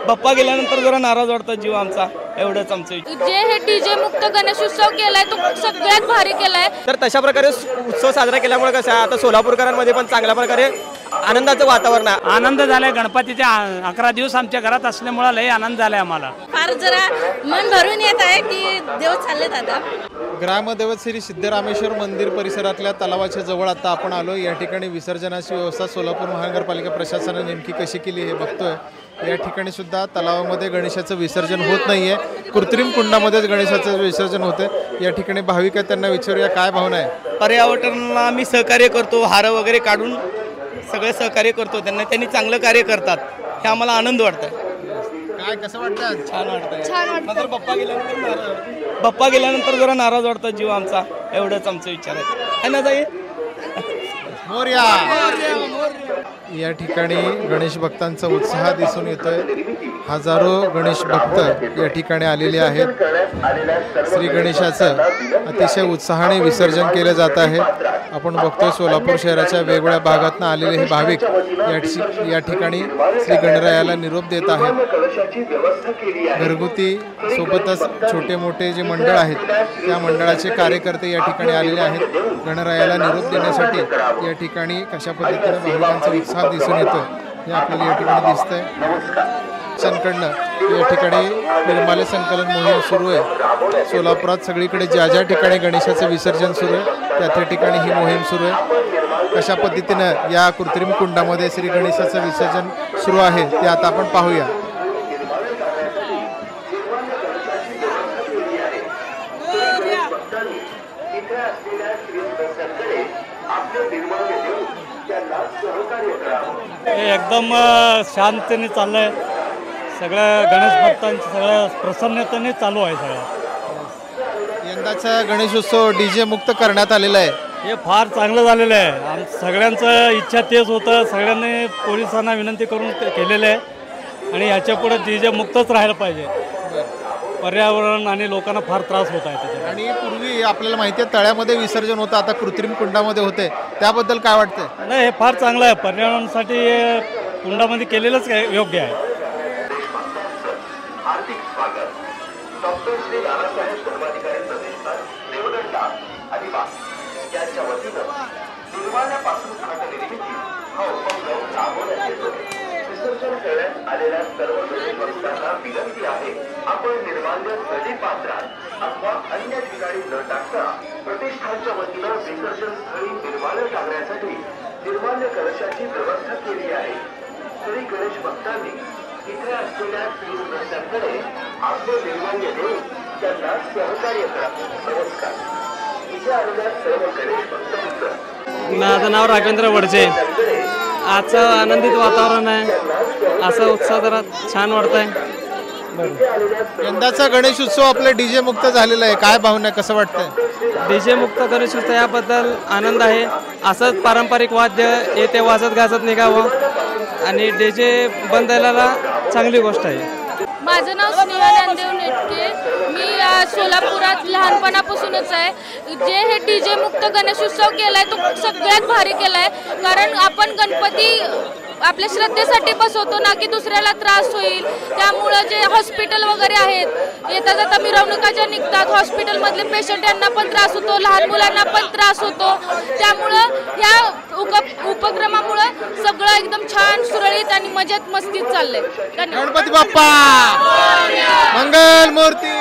बाप्पा गेल्यानंतर जरा नाराज वाटतात जीव आमचा, एवढंच आमचं विचार. जे हे डीजे मुक्त गणेशोत्सव केलाय तो सगळ्यात भारी केलाय. तर तशा प्रकारे उत्सव साजरा केल्यामुळे कसं आहे, आता सोलापूरकरांमध्ये पण चांगल्या प्रकारे आनंदाचं वातावरण आहे. आनंद झालाय. गणपतीचे 11 दिवस आमच्या घरात असल्यामुळे लय आनंद झालाय आम्हाला. फार जरा मन भरून येत आहे की देव चालले दादा. ग्रामदैवत श्री सिद्धरामेश्वर मंदिर परिसरातल्या तलावाच्या जवळ आता आपण आलो. या ठिकाणी विसर्जनाची व्यवस्था सोलापूर महानगरपालिका प्रशासनाने नेमकी कशी केली हे बघतोय. या ठिकाणी सुद्धा तलावामध्ये गणेशाचं विसर्जन होत नाहीये, कृत्रिम कुंडामध्येच गणेशाचं विसर्जन होते. या ठिकाणी भाविक आहेत, त्यांना विचारूया काय भावना आहे. पर्यावरणाला आम्ही सहकार्य करतो, हार वगैरे काढून सगळे सहकार्य करतो त्यांना, त्यांनी चांगलं कार्य करतात, हे आम्हाला आनंद वाटतं. काय कसं वाटतं? छान वाटतं. नंतर बाप्पा गेल्यानंतर जरा नाराज वाटतात जीव आमचा, एवढंच आमचं विचार आहे ना ताई. मोरया. या ठिकाणी गणेश भक्तांचा उत्साह दिसून येतोय. हजारो गणेश भक्त या ठिकाणी आलेले आहेत. श्री गणेशाचं अतिशय उत्साहाने विसर्जन केलं जात आहे. आपण बघतोय सोलापूर शहराच्या वेगवेगळ्या भागातून आलेले हे भाविक या ठिकाणी श्री गणरायाला निरोप देत आहेत. घरगुती सोबतच छोटे मोठे जे मंडळ आहेत त्या मंडळाचे कार्यकर्ते या ठिकाणी आलेले आहेत. गणरायाला निरोप देण्यासाठी या ठिकाणी कशा पद्धतीने भाविकांचा उत्साह दिसून येतो हे आपल्याला या ठिकाणी दिसतंय. कडनं या ठिकाणी निर्माल्य संकलन मोहीम सुरू आहे. सोलापुरात सगळीकडे ज्या ज्या ठिकाणी गणेशाचं विसर्जन सुरू आहे त्या ठिकाणी ही मोहीम सुरू आहे. कशा पद्धतीनं या कृत्रिम कुंडामध्ये श्री गणेशाचं विसर्जन सुरू आहे ते आता आपण पाहूया. एकदम शांततेने चाललंय. सगळ्या गणेश भक्तांची सगळ्या प्रसन्नतेने चालू आहे. सगळं यंदाचा गणेशोत्सव डीजे मुक्त करण्यात आलेला आहे. हे फार चांगलं झालेलं आहे. सगळ्यांचं इच्छा तेच होतं. सगळ्यांनी पोलिसांना विनंती करून केलेलं आहे आणि ह्याच्या पुढे डीजे मुक्तच राहायला पाहिजे. पर्यावरण आणि लोकांना फार त्रास होत आहे त्याच्यात. आणि पूर्वी आपल्याला माहिती आहे तळ्यामध्ये विसर्जन होतं, आता कृत्रिम कुंडामध्ये होते, त्याबद्दल काय वाटतं? नाही, हे फार चांगलं आहे. पर्यावरणासाठी कुंडामध्ये केलेलंच योग्य आहे. विसर्जन करण्यात आलेल्या सर्व गणेश भक्तांना विनंती आहे, आपण निर्माल्य नदी पात्रात अथवा अन्य ठिकाणी न टाकता प्रतिष्ठानच्या वतीनं विसर्जन स्थळी निर्माल्य टाकण्यासाठी निर्माल्य कलशाची व्यवस्था केली आहे. श्री गणेश भक्तांनी इथे असलेल्या श्री सदस्यांकडे आपले निर्माल्य देऊन त्यांना सहकार्य करा. नमस्कार. इथे आलेल्या सर्व गणेश भक्तांचं माझं नाव राघवेंद्र वडजे. आजचं आनंदित वातावरण आहे. असा उत्साह जरा छान वाटतंय. यंदाचा गणेश उत्सव आपले डीजे मुक्त झालेला आहे, काय भावना आहे, कसं वाटतंय? डीजे मुक्त गणेश उत्सव याबद्दल आनंद आहे. असंच पारंपरिक वाद्य येते वाजत गाजत निघावं आणि डीजे बंद झालेला चांगली गोष्ट आहे. माझं नाव स्नेहा ज्ञानदेव नेटके. मी सोलापुरात लहानपणापासूनच आहे. जे हे डीजे मुक्त गणेशोत्सव केलाय तो सगळ्यात भारी केलाय. कारण आपण गणपती आपल्या श्रद्धेसाठी बसवतो ना की दुसऱ्याला त्रास होईल. त्यामुळं जे हॉस्पिटल वगैरे आहेत, येता जाता मिरवणुका ज्या निघतात, हॉस्पिटलमधले पेशंट यांना पण त्रास होतो, लहान मुलांना पण त्रास होतो. त्यामुळं ह्या उपक्रमामुळं सगळं एकदम छान सुरळीत आणि मजेत मस्तीत चाललंय. गणपती बाप्पा मंगल मूर्ती.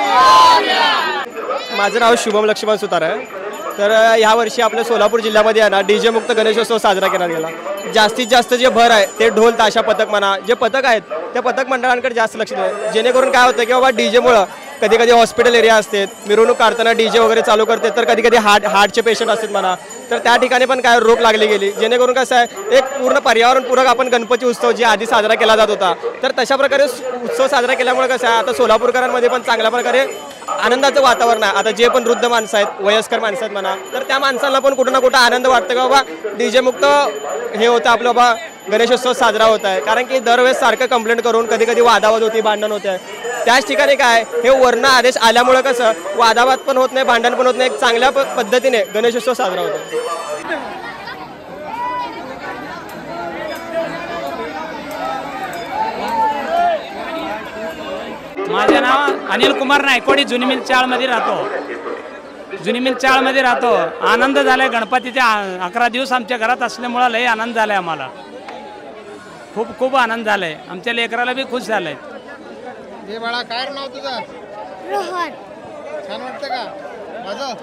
माझं नाव शुभम लक्ष्मण सुतार आहे. तर यावर्षी आपल्या सोलापूर जिल्ह्यामध्ये आहे ना डीजे मुक्त गणेशोत्सव साजरा करण्यात गेला. जास्तीत जास्त जे भर आहे ते ढोल ताशा पथक म्हणा, जे पथक आहेत त्या पथक मंडळांकडे जास्त लक्ष द्या, जेणेकरून काय होतं की बाबा डीजेमुळं कधी कधी हॉस्पिटल एरिया असते, मिरवणूक काढताना डीजे वगैरे चालू करते, तर कधी कधी हार्टचे पेशंट असतात म्हणा, तर त्या ठिकाणी पण काय रोग लागली गेली. जेणेकरून कसं आहे एक पूर्ण पर्यावरणपूरक आपण गणपती उत्सव जे आधी साजरा केला जात होता, तर तशा प्रकारे उत्सव साजरा केल्यामुळे कसं आहे आता सोलापूरकरांमध्ये पण चांगल्या प्रकारे आनंदाचं वातावरण आहे. आता जे पण वृद्ध माणसं आहेत, वयस्कर माणसं आहेत म्हणा, तर त्या माणसांना पण कुठं ना कुठं आनंद वाटतं की बाबा डीजे मुक्त हे होतं आपलं बाबा गणेशोत्सव साजरा होत आहे. कारण की दरवेळेस सारखं कंप्लेंट करून कधी कधी वादावाद होती, भांडण होते. त्याच ठिकाणी काय हे वर्ण आदेश आल्यामुळे कसं वादावाद पण होत नाही, भांडण पण होत नाही, एक चांगल्या पद्धतीने गणेशोत्सव साजरा होतो. माझे नाव अनिल कुमार नायकोडी, जुनी मिल चाळमध्ये राहतो. जुनी मिल चाळमध्ये राहतो. आनंद झालाय गणपतीचे 11 दिवस आमच्या घरात असल्यामुळं लय आनंद झालाय आम्हाला. खूप खूप आनंद झालाय. आमच्या लेकराला बी खुश झालंय. हे बाळा काय नाव तुझं? रोहन. छान वाटतं का? माझं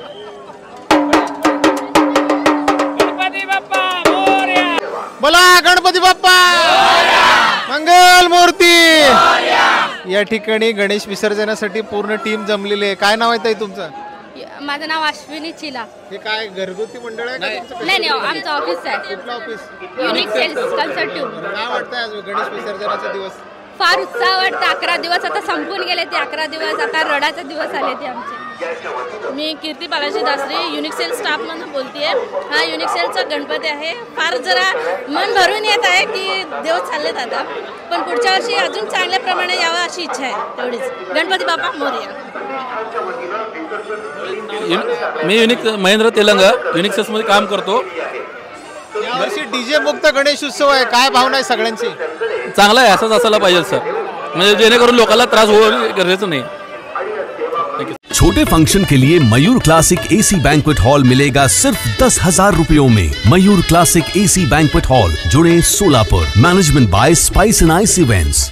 गणपती बाप्पा मोरया. बोला गणपती बाप्पा मंगल मूर्ती. या ठिकाणी गणेश विसर्जनासाठी पूर्ण टीम जमलेली आहे. काय नाव आहे ताई तुमचं? माझं नाव अश्विनी चिला. हे काय घरगुती मंडळ आहे का तुमचं? नाही आमचं ऑफिस आहे. कुठलं ऑफिस? Unique cells कन्सल्टिव्ह. काय वाटतंय आज गणेश विसर्जनाचा दिवस? फार उत्साह वाटतं. 11 दिवस आता संपून गेले ते. 11 दिवस आता रडाचे दिवस आले ते आमचे. मी कीर्ती बालाजी दासरे युनिक सेल स्टाफमधून बोलते आहे. हा युनिक सेलचा गणपती आहे. फार जरा मन भरून येत आहे की दिवस चाललेत आता, पण पुढच्या वर्षी अजून चांगल्या प्रमाणे यावं अशी इच्छा आहे. तेवढीच. गणपती बाप्पा मोरया. मी महेंद्र तेलंग युनिक सेल्समध्ये काम करतो. यावर्षी डीजे मुक्त गणेश उत्सव आहे. काय भावना आहे सगळ्यांची? चांगला आहे, असंच असायला पाहिजे सर, म्हणजे जेणेकरून लोकांना त्रास होणं गरजेचं नहीं. छोटे फंक्शन के लिए Mayur classic AC banquet hall मिलेगा सिर्फ 10,000 रुपयों में। Mayur classic AC banquet hall, जुड़े Solapur. Management by spice and ice events.